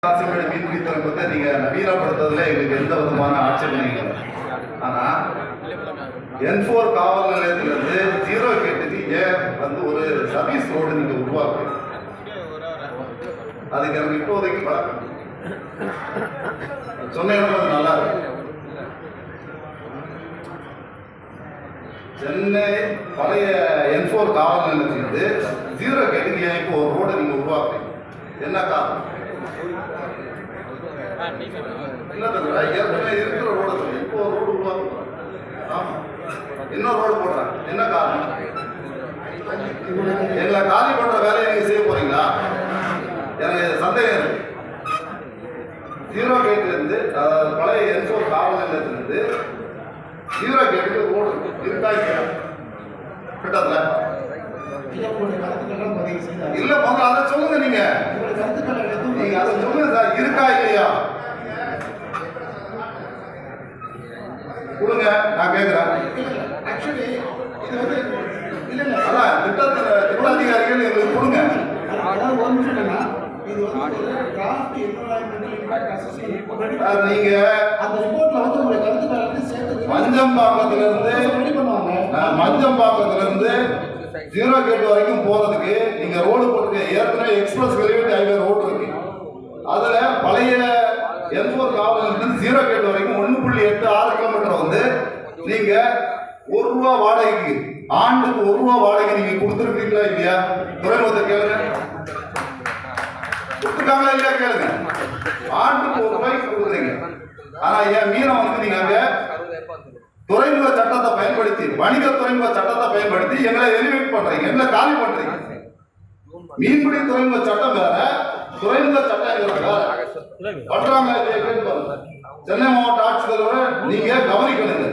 மீன்பிடி துறைமுகத்தை நீங்க நவீனப்படுத்துறதுல எங்களுக்கு எந்த விதமான ஆட்சேபனையும் இல்லை. ஆனா N4 காவல் நிலையத்திலிருந்து 0 கேட்டுக்கு ஏன் வந்து ஒரு சர்வீஸ் ரோடு நீங்க உருவாக்கு, அதுக்கு எனக்கு இப்போதைக்கு பழக்கம் சொன்னீங்கன்னா அது நல்லா இருக்கும். சென்னை பழைய N4 காவல் நிலையத்திலிருந்து 0 கேட்டுக்கு ஏன் இப்போ ஒரு ரோடு நீங்க உருவாக்கு, என்ன காரணம்? ஏற்கனவே இருக்கிற ரோடு இப்போ ஒரு ரோடு உருவாக்கும். ஆமா, இன்னொரு ரோடு போடுறாங்க, என்ன காரணம்? எங்களை காலி பண்ற வேலையை நீங்க செய்ய போறீங்களா? எனக்கு சந்தேகம் இருக்கு. 0 கேட்ல இருந்து பழைய N4 காவல் நிலையத்திலிருந்து 0 கேட்டுக்கு ரோடு இருக்கா கிட்டத்துல இல்ல போங்க, அதை சொல்லுங்க. நீங்க அதை சொல்லுங்க சார், இருக்கா இல்லையா கொடுங்க, நான் கேட்கிறேன். அதான் திட்டாதிகாரிகள் எங்களுக்கு கொடுங்க. நீங்க மஞ்சம்பாக்கத்திலிருந்து 0 கேட் வரைக்கும் போறதுக்கு நீங்க ரோடு போட்டு ஏற்கனவே எக்ஸ்பிரஸ் வெளியேட்டு ஹைவே ரோடு இருக்கு. அதுல பழைய N4 காவல் 0 கேட் வரைக்கும் 1.86 கிலோமீட்டர் வந்து நீங்க ₹1 வாடகைக்கு, ஆண்டுக்கு ₹1 வாடகை நீங்க கொடுத்துருக்கீங்களா இல்லையா? துறைமுகத்தை கேளுங்க, கொடுத்துருக்காங்களா இல்லையா கேளுங்க. ஆண்டுக்கு ₹1 கொடுக்குறீங்க. ஆனா என் மீனவனுக்கு நீங்க அங்க துறைமுக சட்டத்தை பயன்படுத்தி, வணிக துறைமுக சட்டத்தை பயன்படுத்தி எங்களை எலிவேட் பண்றீங்க, எங்களை காலி பண்றீங்க. மீன்பிடி துறைமுக சட்டம் வேற, துறைமுக சட்டம் பண்றாங்க. சென்னை மாவட்ட ஆட்சித்தலைவர் நீங்க கவனிக்கணுங்க.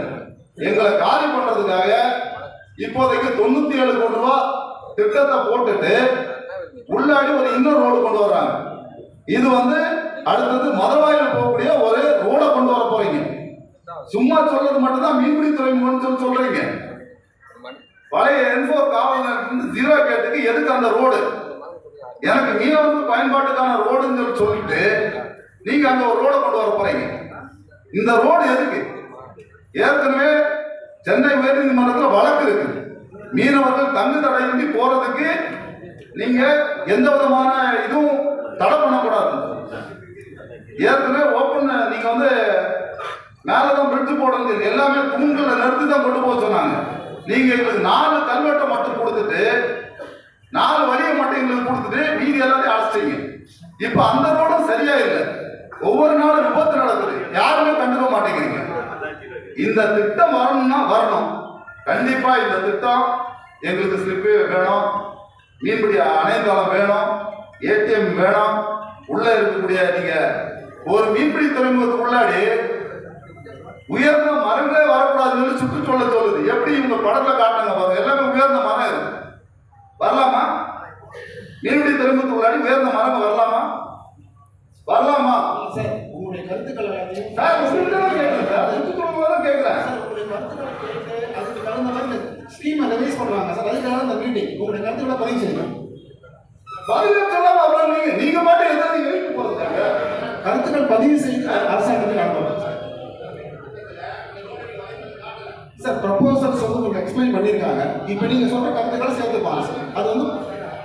எங்களை காலி பண்றதுக்காக இப்போதைக்கு 97 கோடி ரூபாய் திட்டத்தை போட்டுட்டு உள்ளாடி ஒரு இன்னொரு ரோடு கொண்டு வர்றாங்க. இது வந்து அடுத்தது மதுரவாயில் போகக்கூடிய ஒரு ரோடை கொண்டு வர போறீங்க. சும்மா சொல்றது மட்டும்தான் மீன்பிடி துறைமுகம் சொல்றீங்க. பழைய N4 காவல் நிலையத்திலிருந்து 0 கேட்டுக்கு எதுக்கு அந்த ரோடு? எனக்கு மீனவர்கள் பயன்பாட்டுக்கான ரோடுன்னு சொல்லிட்டு நீங்க அந்த ஒரு ரோடை கொண்டு வர போறீங்க. இந்த ரோடு எதுக்கு? ஏற்கனவே சென்னை உயர்நீதிமன்றத்தில் வழக்கு இருக்கு. மீனவர்கள் தங்கு தடையின்றி போறதுக்கு நீங்க எந்த விதமான இதுவும் தடை பண்ணக்கூடாது. ஏற்கனவே ஓப்பன் நீங்க வந்து மேலதான் பிரிட்ஜ் போடணும், எல்லாமே தூண்களை நிறுத்தி தான் கொண்டு போக சொன்னாங்க. நீங்க எங்களுக்கு 4 கல்வெட்டை மட்டும் கொடுத்துட்டு 4 வழியை மட்டும் எங்களுக்கு கொடுத்துட்டு மீதி எல்லாத்தையும் அழைச்சிட்டீங்க. இப்ப அந்த ரோடும் சரியா இல்லை. ஒவ்வொரு நாளும் விபத்து நடக்குது, யாருமே கண்டுக்க மாட்டேங்கிறீங்க. இந்த திட்டம் வரணும்னா வரணும். கண்டிப்பா இந்த திட்டம் எங்களுக்கு ஸ்லிப்பு வேணும், மீன்பிடி அணையதளம் வேணும், ஏடிஎம் வேணும். உள்ள இருக்கக்கூடிய நீங்க ஒரு மீன்பிடி துறைமுகத்துக்குள்ளாடி உயர்ந்த மரங்களே வரக்கூடாதுன்னு சுற்றுச்சூழல் சொல்லுது. எப்படி இவங்க படத்துல காட்டுங்க பாருங்க, எல்லாமே உயர்ந்த மரம் இருக்கு. வரலாமா? மீன்பிடி துறைமுகத்துக்குள்ளாடி உயர்ந்த மரம் வரலாமா? வரலாமா? உங்களுடைய கருத்துக்கள் கேட்கிறேன். அதுக்கு தகுந்த மாதிரி ஸ்கீமை ரிவைஸ் பண்ணுவாங்க சார். அதுக்காக இந்த மீட்டிங் உங்களுடைய கருத்துக்களை பதிவு செய்யணும். பதிவு சொல்லாம அப்புறம் நீங்க மட்டும் எதாவது எழுதி போறதுக்காக கருத்துக்கள் பதிவு செய்து அரசாங்கத்துக்கு அனுப்பணும் சார். ப்ரொபோசல்ஸ் வந்து உங்களுக்கு எக்ஸ்பிளைன் பண்ணியிருக்காங்க. இப்போ நீங்க சொல்ற கருத்துக்களை சேர்த்துப்பாங்க சார். அது வந்து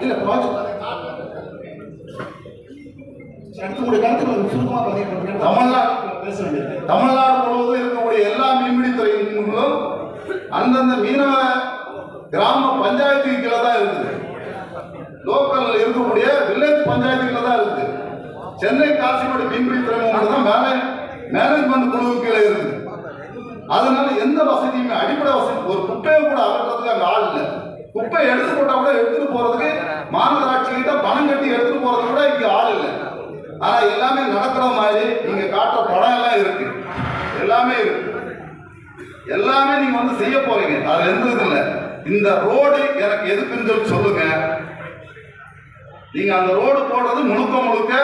இல்ல ப்ராஜெக்ட் அடுத்து உங்களுடைய கருத்துக்களை சுருக்கமாக பதிவு பண்ணுங்க. தமிழ்நாடு முழுவதும் இருக்கக்கூடிய எல்லா மீன்பிடி துறைமுகங்களும் அந்தந்த மீனவ கிராம பஞ்சாயத்து கீழே தான் இருக்குது. லோக்கல் இருக்கக்கூடிய வில்லேஜ் பஞ்சாயத்து கீழே தான் இருக்குது. சென்னை காசிமேடு மீன்பிடி துறைமுகம் தான் மேனேஜ்மெண்ட் குழு கீழே இருக்குது. அதனால எந்த வசதியுமே, அடிப்படை வசதி, ஒரு குப்பையை கூட அகற்றதுக்கு அங்கே ஆள் இல்லை. குப்பை எடுத்து போட்டா கூட எடுத்துட்டு போறதுக்கு மாநகராட்சி கிட்ட பணம் கட்டி எடுத்துட்டு போறது கூட இங்க ஆள் இல்லை. ஆனா எல்லாமே நடக்கிற மாதிரி நீங்க காட்டுற படம் எல்லாம் இருக்கு, எல்லாமே இருக்கு. எல்லாமே நீங்க வந்து செய்ய போறீங்க, அது எந்த இது இல்லை. இந்த ரோடு எனக்கு எதுக்குன்னு சொல்லி சொல்லுங்க. நீங்க அந்த ரோடு போடுறது முழுக்க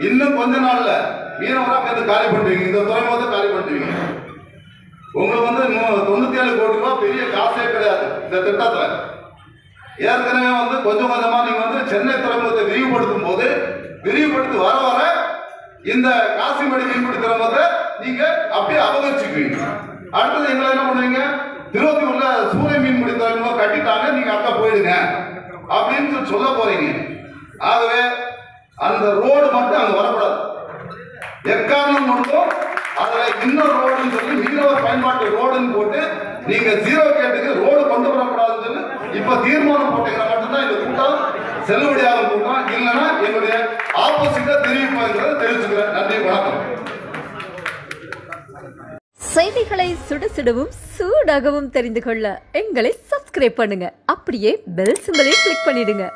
இன்னும் கொஞ்ச நாள்ல மீனவராக சேர்ந்து காலி பண்ணுவீங்க, இந்த துறைமுகத்தை காலி பண்ணுவீங்க. உங்களுக்கு வந்து 97 கோடி ரூபாய் பெரிய காசே கிடையாது இந்த திட்டத்துல. ஏற்கனவே வந்து கொஞ்சம் கொஞ்சமா நீங்க வந்து சென்னை துறைமுகத்தை விரிவுபடுத்தும் போது விரிவுபடுத்தி வர வர இந்த காசிமடி மீன்பிடி துறைமுகத்தை நீங்க அப்படியே அபகரிச்சுக்குவீங்க. அடுத்தது எங்களை என்ன பண்ணுவீங்க, திருவத்தூர்ல சூரிய மீன்பிடி துறைமுகம் கட்டிட்டாங்க, நீங்க அங்க போயிடுங்க அப்படின்னு சொல்ல போறீங்க. ஆகவே அந்த ரோடு மட்டும் அங்க வரக்கூடாது. எக்காரணம் மட்டும் அதுல இன்னொரு ரோடுன்னு சொல்லி மீனவர் பயன்பாட்டு ரோடுன்னு போட்டு நீங்க ஜீரோ கேட்டுக்கு ரோடு கொண்டு வரக்கூடாதுன்னு சொல்லி இப்ப தீர்மானம் போட்டீங்கன்னா மட்டும்தான் இந்த கூட்டம் செல்லுபடியாகும் கூட்டம். இல்லைன்னா எங்களுடைய ஆப்போசிட்டா தெரிவிப்போங்கிறத தெரிவிச்சுக்கிறேன். நன்றி, வணக்கம். செய்திகளை சுடவும் சூடாகவும் தெரிந்து கொள்ள எங்களை சப்ஸ்கிரைப் பண்ணுங்க. அப்படியே பெல் சிம்பலையும் கிளிக் பண்ணிடுங்க.